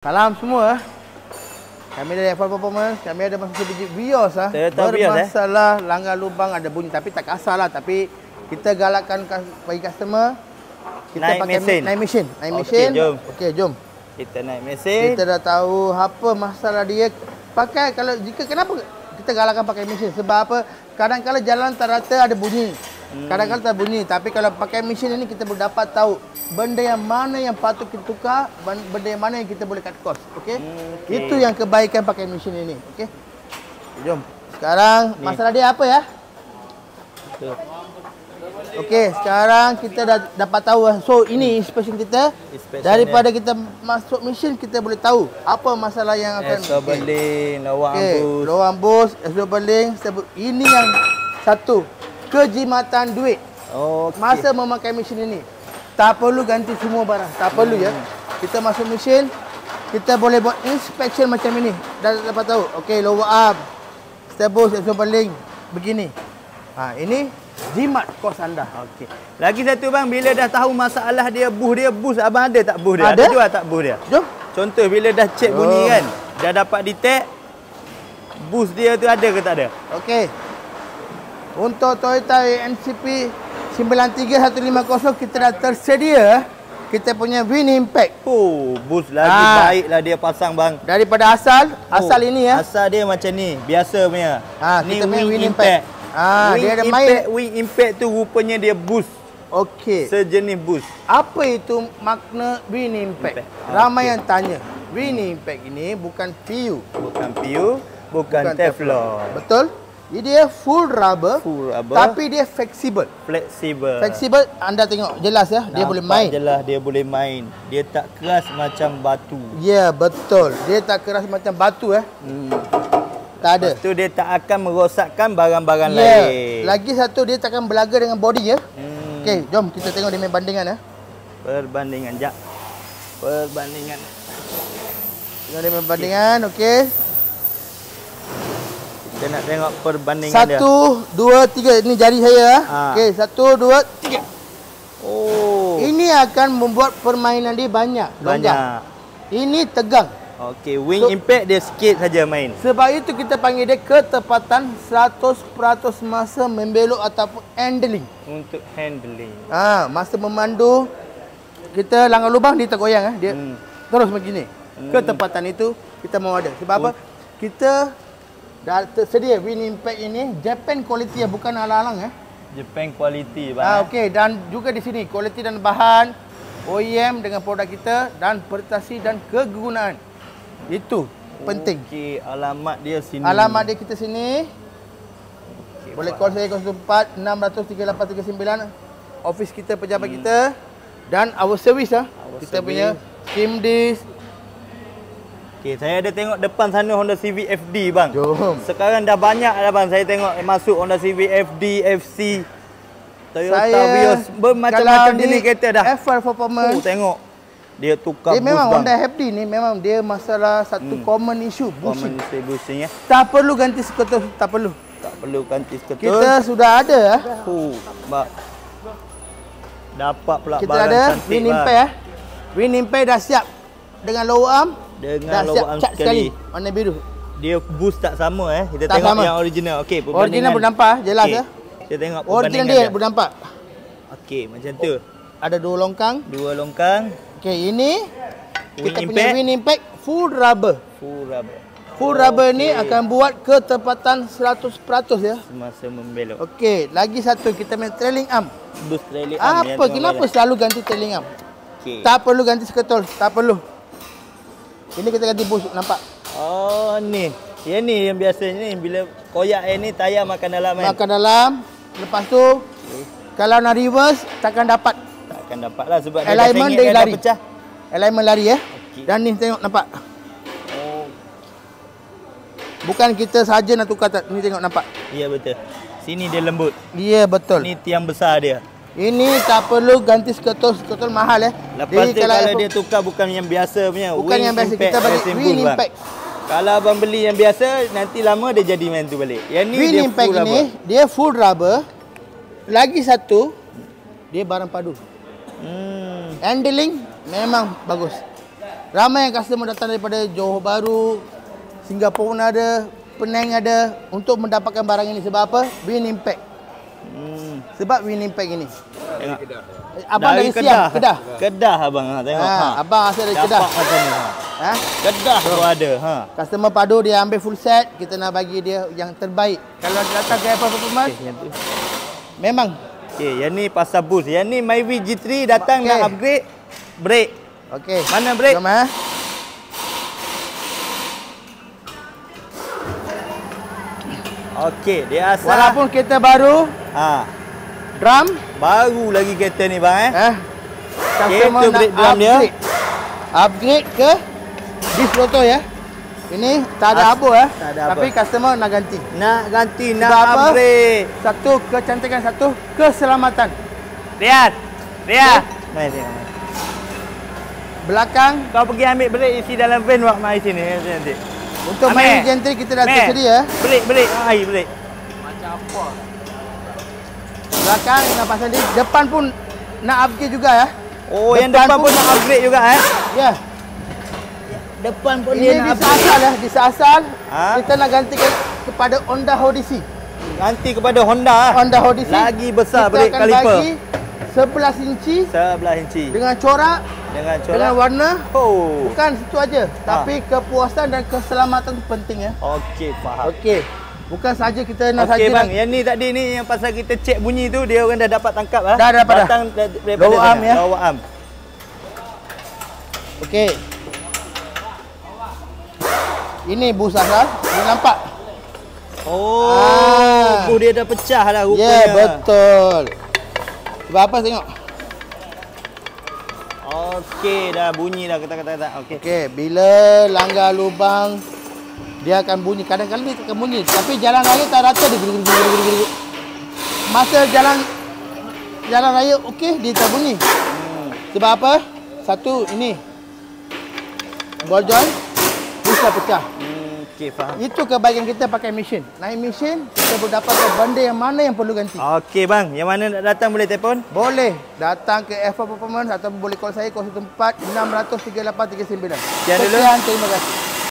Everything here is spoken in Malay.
Salam semua. Kami dari F1 Performance, kami ada masa biji Vios bermasalah langgar lubang ada bunyi tapi tak kasar lah, tapi kita galakkan bagi customer kita naik pakai mesin. Naik mesin. Okey, jom. Kita naik mesin. Kita dah tahu apa masalah dia. Pakai kenapa kita galakkan pakai mesin? Sebab apa? Kadang-kadang jalan tak rata ada bunyi. Kadang-kadang tak bunyi, tapi kalau pakai mesin ini kita boleh dapat tahu benda yang mana yang patut kita tukar, benda yang mana yang kita boleh cut cost. Okey? Itu yang kebaikan pakai mesin ini. Okey? Jom. Sekarang ni. Masalah dia apa ya? Okey, sekarang kita dah dapat tahu. So, ini inspection kita. Daripada kita masuk mesin, kita boleh tahu apa masalah yang akan beling, lowang bus. Lowang bus, beling. Ini yang satu. Kejimatan duit. Masa memakai mesin ini. Tak perlu ganti semua barang. Tak perlu ya. Kita masuk mesin, kita boleh buat inspection macam ini. Dah dapat tahu. Okey, lower arm, step bus, beling. Begini. Ini jimat kos anda. Okey. Lagi satu bang, bila dah tahu masalah dia bus abang ada tak bus dia? Ada jual tak bus dia? Jom. Contoh bila dah check bunyi kan, dah dapat detect bus dia tu ada ke tak ada? Okey. Untuk Toyota NCP 93150 kita dah tersedia kita punya Wind Impact. Bus lagi baiklah dia pasang bang. Daripada asal ini ya. Asal dia macam ni, biasa punya. Ni kita Wind Impact. Dia ada main Wind Impact tu rupanya dia bus. Okey. Sejenis bus. Apa itu makna Wind Impact? Ramai yang tanya. Wind Impact ini bukan PU. Bukan Teflon. Betul? Dia full rubber, tapi dia fleksibel. Fleksibel, anda tengok jelas ya, dia boleh main. Jelas dia boleh main. Dia tak keras macam batu. Ya, betul. Dia tak keras macam batu Tak ada. Lepas tu dia tak akan merosakkan barang-barang lain. Lagi satu, dia tak akan belaga dengan body ya. Okey, jom kita tengok dia main bandingan ya. Perbandingan jap. Tengok dia main bandingan, okey. Kita nak tengok perbandingan dia. 1, 2, 3. Ini jari saya. Okey, 1, 2, 3. Ini akan membuat permainan dia banyak. Ini tegang. Okey, Wind Impact dia sikit saja main. Sebab itu kita panggil dia ketepatan 100% masa membelok ataupun handling. Untuk handling. Masa memandu kita langgar lubang dia tergoyang dia terus begini. Ketepatan itu kita mau ada. Sebab apa? Kita dah tersedia Wind Impact ini Japan quality bukan alang-alang Japan quality bang. Okey, dan juga di sini kualiti dan bahan OEM dengan produk kita dan prestasi dan kegunaan. Itu penting. Okey, alamat dia sini. Alamat dia kita sini. Boleh call saya 04 600 3839. Office kita, pejabat kita dan our service kita punya SIM disk. Okey, saya ada tengok depan sana Honda Civic FD bang. Jom. Sekarang dah banyak dah bang saya tengok masuk Honda Civic FD, FC, Toyota Vios, bermacam-macam jenis kereta dah. F1 Performance. Tengok. Dia tukar bus memang bang. Honda FD ni memang dia masalah satu common issue, bushing. Bushing Tak perlu ganti skuter, tak perlu. Tak perlu ganti skuter. Kita sudah ada bang. Dapat pula kita barang ada cantik Wind Impact Wind Impact dah siap dengan lower arm. Dengan lower arm sekali. Warna biru. Dia boost tak sama Kita tak tengok sama. yang original. Okey, original boleh nampak jelas Kita tengok original dia boleh nampak. Okey, macam tu. Ada dua longkang. Okey, ini kita punya Wind Impact full rubber. Full rubber ni akan buat ketepatan 100% ya semasa membelok. Okey, lagi satu kita main trailing arm. Boost trailing arm. Kenapa selalu ganti trailing arm? Okey. Tak perlu ganti skuter, tak perlu. Ini kita ganti bus, nampak? Ni. Yang ni yang biasa ni bila koyak ni tayar makan dalam Makan dalam. Lepas tu kalau nak reverse takkan dapat. Takkan dapat lah sebab alignment dia lari. Pecah. Alignment lari Dan ni tengok nampak. Bukan kita saja nak tukar ni tengok nampak. Ya betul. Sini dia lembut. Ya betul. Ni tiang besar dia. Ini tak perlu ganti skuter mahal Lepas tu kalau dia tukar bukan yang biasa punya. Bukan yang biasa, kita bagi Wind Impact. Kalau abang beli yang biasa, nanti lama dia jadi main tu balik. Yang ni Wind dia Impact full ini, dia full rubber. Lagi satu, dia barang padu. Handling memang bagus. Ramai yang customer datang daripada Johor Bahru, Singapura pun ada, Penang ada untuk mendapatkan barang ini. Sebab apa? Win Impact. Sebab Win Impact ini. Tengok. Abang dari Siang, Kedah. Kedah abang tengok. Abang asal dari Kedah. Dapat macam ni. Kedah tu ada. Customer padu dia ambil full set, kita nak bagi dia yang terbaik. Kalau dia datang ke Apple Performance, Yang tu. memang. Okey, yang ni pasal boost. Yang ni Myvi G3 datang nak upgrade brake. Okey. Mana brake? Jom Okey, dia asal. Walaupun kereta baru, drum baru lagi kereta ni bang customer kereta nak brake drum dia. Upgrade ke disc rotor ya. Ini tak ada apa tak ada tapi apa. customer nak ganti. Nak ganti, nak Sebab apa? upgrade. Satu kecantikan, satu keselamatan. Riad. Mari tengok. Belakang Kau pergi ambil brake isi dalam van wak mai sini nanti. untuk main gantry kita dah tersedia. Brake. Ai brake. Belakang nak pasang di depan pun nak upgrade juga ya. Oh, yang depan pun nak upgrade juga Ya. Depan pun Ini dia nak upgrade. di asal kita nak gantikan kepada Honda Odyssey. Ganti kepada Honda. Honda Odyssey. Lagi besar kita brake akan kaliper. bagi 11 inci 11 inci. dengan corak, dengan warna. Oh. Bukan situ aja, tapi kepuasan dan keselamatan tu penting ya. Okey, faham. Okey. Bukan saja kita nak Okey saja bang, yang ni tadi ni yang pasal kita cek bunyi tu dia orang dah dapat tangkap Dah dapat dah. Datang daripada Lower arm ya. Lower arm. Okey. Ini bus asal, ni nampak. Oh, bus dia dah pecah dah rupanya. Ya, betul. Sebab apa tengok? Okey, dah bunyi dah kata-kata. Okey. Okey, bila langgar lubang dia akan bunyi. Kadang-kadang dia akan bunyi, tapi jalan raya tak rata dia geru-geru. Masa jalan raya okey dia tak bunyi. Sebab apa? Satu ini ball joint bisa pecah. Okey, faham. Itu kebaikan kita pakai mesin. Naik mesin kita boleh dapatkan benda yang mana yang perlu ganti. Okey bang, yang mana nak datang boleh telefon? Boleh datang ke F4 Performance atau boleh call saya 014 600 3839. Sekian dulu. Terima kasih.